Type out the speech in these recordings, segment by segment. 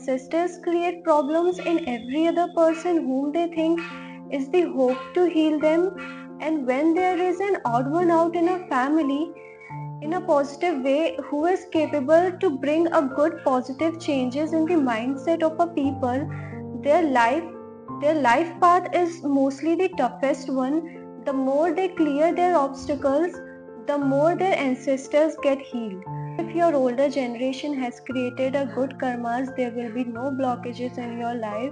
ancestors create problems in every other person whom they think is the hope to heal them. And when there is an odd one out in a family, in a positive way, who is capable to bring a good positive changes in the mindset of a people, their life their life path is mostly the toughest one. The more they clear their obstacles, the more their ancestors get healed. If your older generation has created a good karmas, there will be no blockages in your life.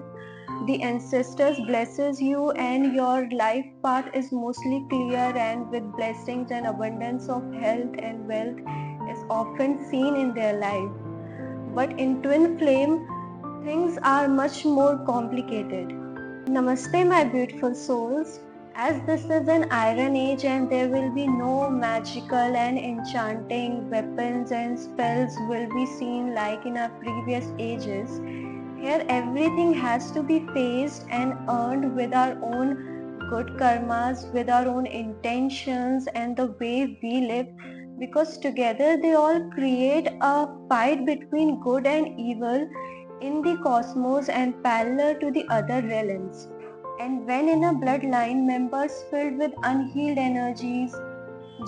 The ancestors blesses you and your life path is mostly clear, and with blessings and abundance of health and wealth is often seen in their life. But in twin flame, things are much more complicated. Namaste, my beautiful souls. As this is an iron age and there will be no magical and enchanting weapons and spells will be seen like in our previous ages, here everything has to be faced and earned with our own good karmas, with our own intentions and the way we live, because together they all create a fight between good and evil in the cosmos and parallel to the other realms. And when in a bloodline members filled with unhealed energies,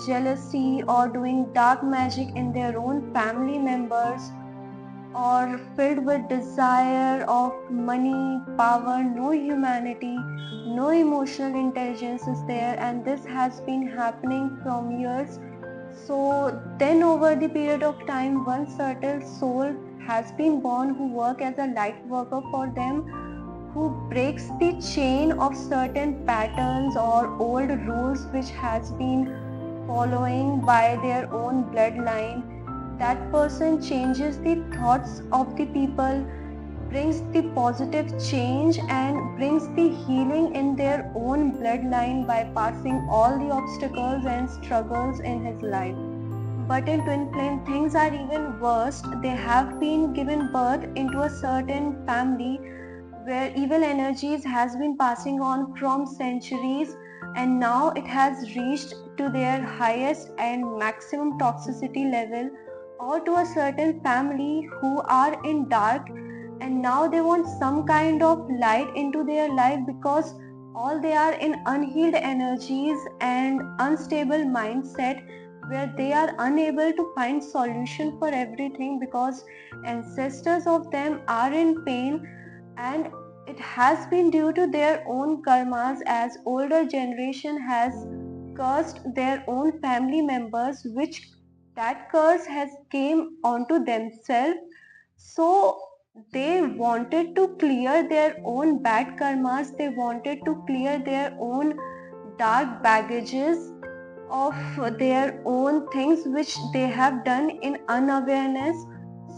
jealousy or doing dark magic in their own family members, or filled with desire of money, power, no humanity, no emotional intelligence is there, and this has been happening from years. So then over the period of time, one certain soul has been born who work as a light worker for them, who breaks the chain of certain patterns or old rules which has been following by their own bloodline. That person changes the thoughts of the people, brings the positive change and brings the healing in their own bloodline by passing all the obstacles and struggles in his life. But in twin flame things are even worse. They have been given birth into a certain family where evil energies has been passing on from centuries, and now it has reached to their highest and maximum toxicity level, or to a certain family who are in dark and now they want some kind of light into their life, because all they are in unhealed energies and unstable mindset where they are unable to find solution for everything, because ancestors of them are in pain, and it has been due to their own karmas, as older generation has cursed their own family members, which that curse has came onto themselves. So they wanted to clear their own bad karmas, they wanted to clear their own dark baggages of their own things which they have done in unawareness.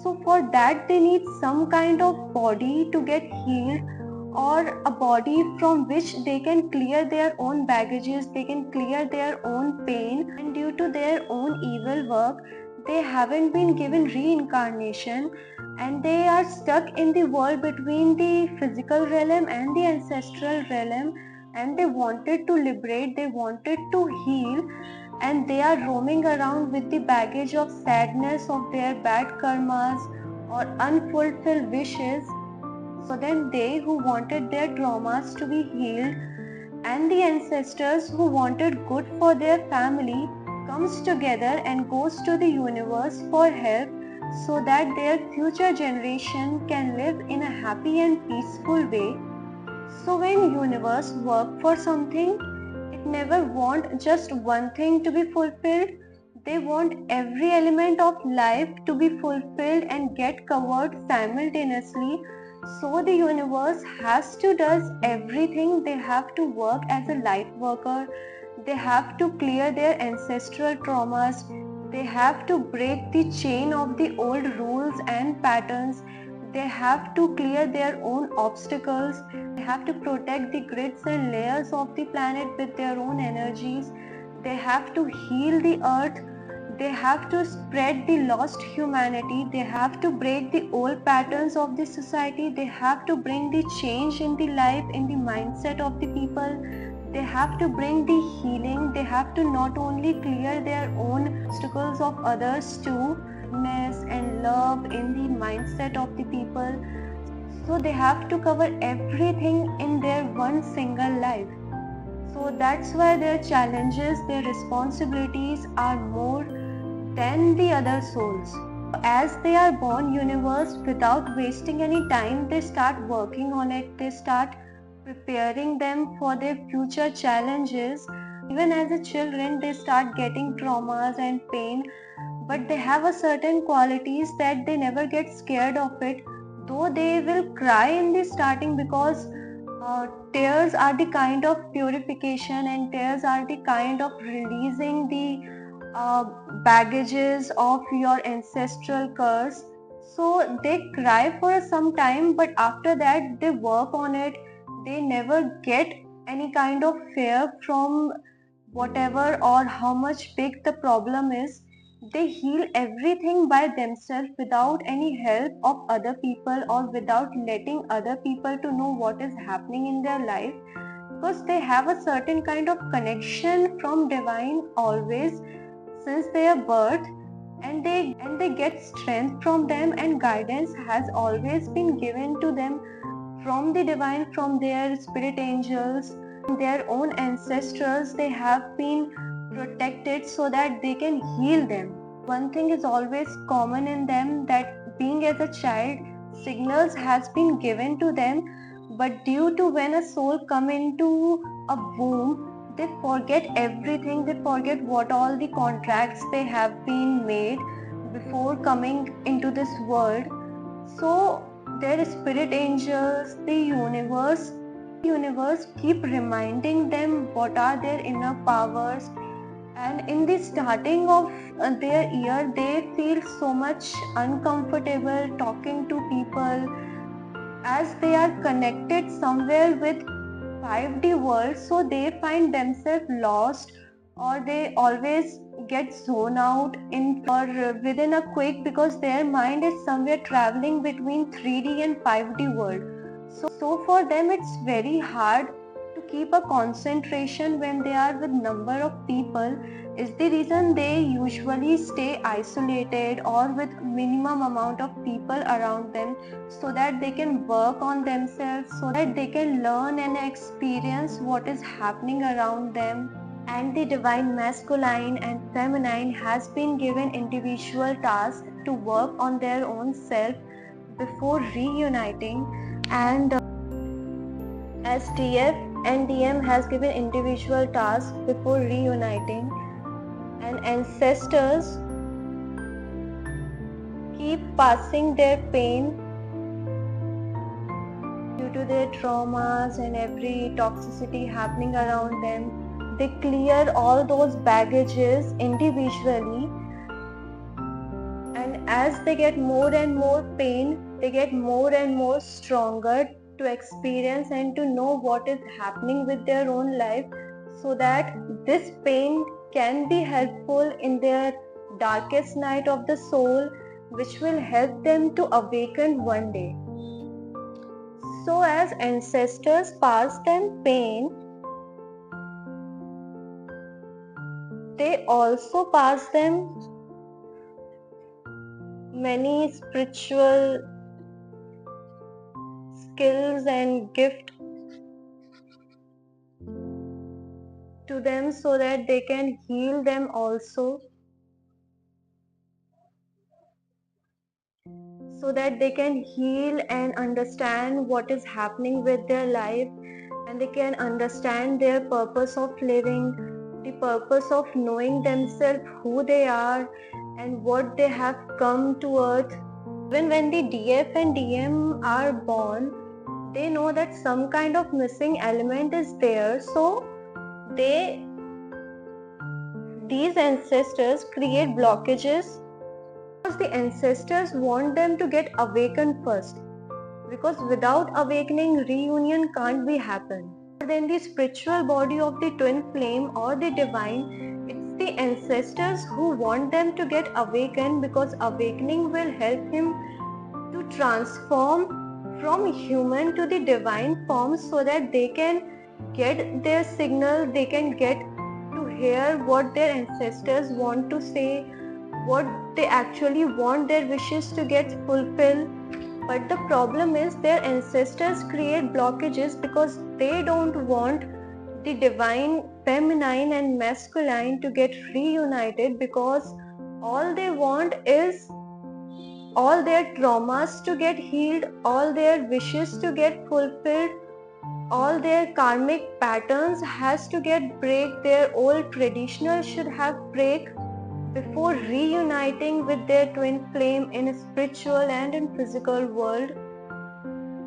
So for that they need some kind of body to get healed, or a body from which they can clear their own baggages, they can clear their own pain. And due to their own evil work, they haven't been given reincarnation, and they are stuck in the world between the physical realm and the ancestral realm, and they wanted to liberate, they wanted to heal, and they are roaming around with the baggage of sadness of their bad karmas or unfulfilled wishes. So then they who wanted their traumas to be healed and the ancestors who wanted good for their family comes together and goes to the universe for help, so that their future generation can live in a happy and peaceful way. So when universe work for something, it never want just one thing to be fulfilled. They want every element of life to be fulfilled and get covered simultaneously. So the universe has to does everything. They have to work as a light worker. They have to clear their ancestral traumas. They have to break the chain of the old rules and patterns. They have to clear their own obstacles. They have to protect the grids and layers of the planet with their own energies. They have to heal the earth. They have to spread the lost humanity. They have to break the old patterns of the society. They have to bring the change in the life, in the mindset of the people. They have to bring the healing. They have to not only clear their own obstacles of others too, and love in the mindset of the people. So they have to cover everything in their one single life. So that's why their challenges, their responsibilities are more than the other souls. As they are born universe, without wasting any time, they start working on it. They start preparing them for their future challenges. Even as a children, they start getting traumas and pain, but they have a certain qualities that they never get scared of it, though they will cry in the starting, because tears are the kind of purification, and tears are the kind of releasing the baggages of your ancestral curse. So they cry for some time, but after that they work on it. They never get any kind of fear from whatever or how much big the problem is. They heal everything by themselves without any help of other people, or without letting other people to know what is happening in their life, because they have a certain kind of connection from divine always since their birth, and they get strength from them, and guidance has always been given to them from the divine, from their spirit angels, their own ancestors. They have been protected so that they can heal them. One thing is always common in them, that being as a child, signals has been given to them, but due to when a soul come into a womb, they forget everything. They forget what all the contracts they have been made before coming into this world. So their spirit angels, the universe keep reminding them what are their inner powers. And in the starting of their year, they feel so much uncomfortable talking to people, as they are connected somewhere with 5D world, so they find themselves lost, or they always get zone out in or within a quick, because their mind is somewhere traveling between 3D and 5D world. So for them it's very hard to keep a concentration when they are with number of people, is the reason they usually stay isolated or with minimum amount of people around them, so that they can work on themselves, so that they can learn and experience what is happening around them. And the divine masculine and feminine has been given individual tasks to work on their own self before reuniting. And as DF and DM has given individual tasks before reuniting, and ancestors keep passing their pain due to their traumas and every toxicity happening around them. They clear all those baggages individually, and as they get more and more pain, they get more and more stronger to experience and to know what is happening with their own life, so that this pain can be helpful in their darkest night of the soul, which will help them to awaken one day. So as ancestors pass them pain, they also pass them many spiritual skills and gift to them, so that they can heal them also, so that they can heal and understand what is happening with their life, and they can understand their purpose of living, the purpose of knowing themselves, who they are and what they have come to earth. Even when the DF and DM are born, they know that some kind of missing element is there, so these ancestors create blockages, because the ancestors want them to get awakened first, because without awakening, reunion can't be happen. Then the spiritual body of the twin flame or the divine, it's the ancestors who want them to get awakened, because awakening will help him to transform from human to the divine form, so that they can get their signal, they can get to hear what their ancestors want to say, what they actually want their wishes to get fulfilled. But the problem is their ancestors create blockages because they don't want the divine feminine and masculine to get reunited, because all they want is all their traumas to get healed, all their wishes to get fulfilled, all their karmic patterns has to get break, their old traditional should have break before reuniting with their twin flame in a spiritual and in physical world.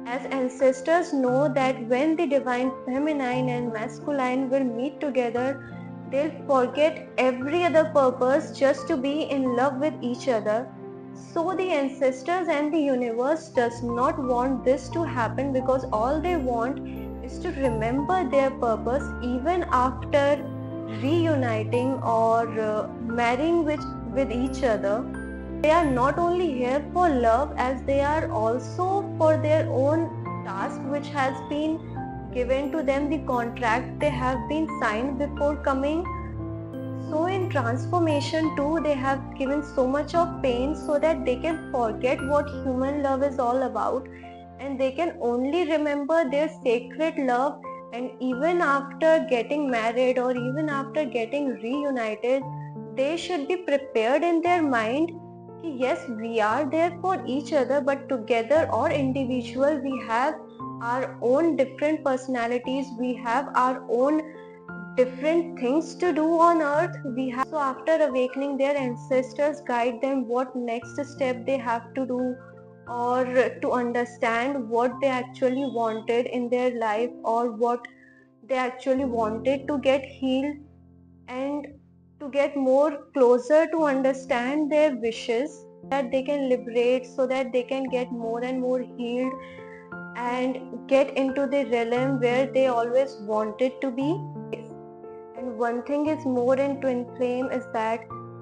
As ancestors know that when the divine feminine and masculine will meet together, they'll forget every other purpose just to be in love with each other. So the ancestors and the universe does not want this to happen, because all they want is to remember their purpose even after reuniting or marrying with each other. They are not only here for love, as they are also for their own task which has been given to them, the contract they have been signed before coming. So in transformation too, they have given so much of pain so that they can forget what human love is all about, and they can only remember their sacred love. And even after getting married or even after getting reunited, they should be prepared in their mind, yes, we are there for each other, but together or individual, we have our own different personalities, we have our own different things to do on earth. So after awakening, their ancestors guide them what next step they have to do, or to understand what they actually wanted in their life, or what they actually wanted to get healed, and to get more closer to understand their wishes, that they can liberate, so that they can get more and more healed and get into the realm where they always wanted to be. And one thing is more in twin flame is that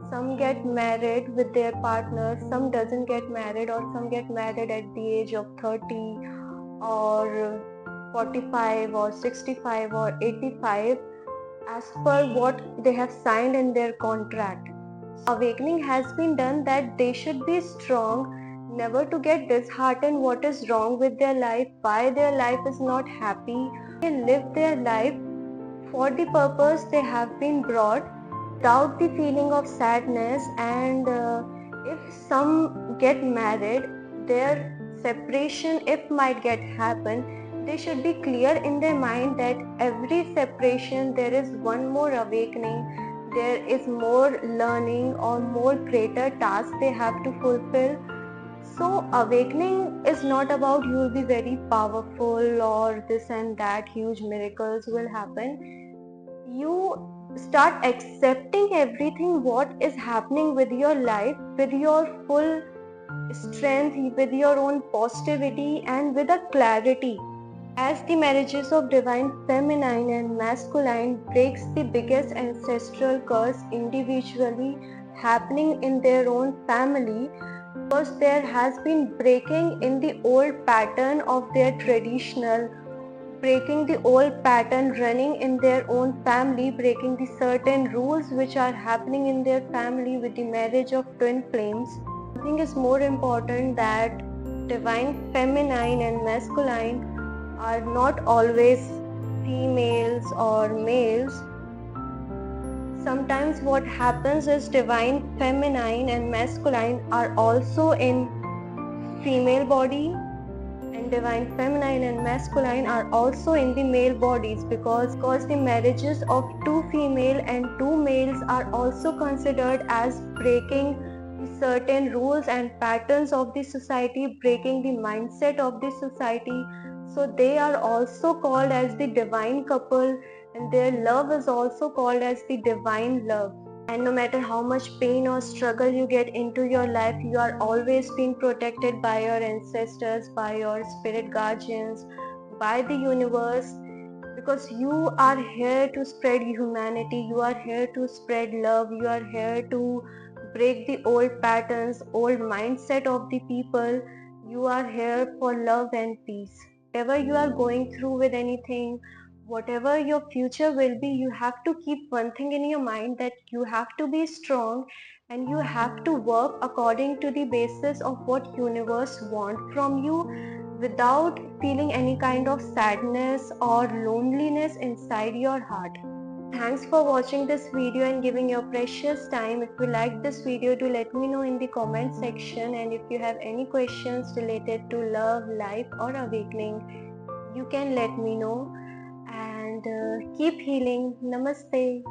some get married with their partners, some doesn't get married, or some get married at the age of 30 or 45 or 65 or 85, as per what they have signed in their contract. Awakening has been done that they should be strong, never to get disheartened what is wrong with their life, why their life is not happy. They live their life for the purpose they have been brought, without the feeling of sadness. And if some get married, their separation, if might get happen, they should be clear in their mind that every separation there is one more awakening, there is more learning or more greater task they have to fulfill. So awakening is not about you will be very powerful or this and that huge miracles will happen. You start accepting everything what is happening with your life, with your full strength, with your own positivity and with a clarity. As the marriages of divine feminine and masculine breaks the biggest ancestral curse individually happening in their own family, because there has been breaking in the old pattern of their traditional, breaking the old pattern running in their own family, breaking the certain rules which are happening in their family with the marriage of twin flames. I think it's more important that divine feminine and masculine are not always females or males. Sometimes what happens is divine feminine and masculine are also in female body, and divine feminine and masculine are also in the male bodies, because the marriages of two female and two males are also considered as breaking certain rules and patterns of the society, breaking the mindset of the society. So they are also called as the divine couple, and their love is also called as the divine love. And no matter how much pain or struggle you get into your life, you are always being protected by your ancestors, by your spirit guardians, by the universe, because you are here to spread humanity, you are here to spread love, you are here to break the old patterns, old mindset of the people. You are here for love and peace. Whatever you are going through with anything, whatever your future will be, you have to keep one thing in your mind, that you have to be strong, and you have to work according to the basis of what universe want from you without feeling any kind of sadness or loneliness inside your heart. Thanks for watching this video and giving your precious time. If you liked this video, do let me know in the comment section, and if you have any questions related to love, life or awakening, you can let me know, and keep healing. Namaste.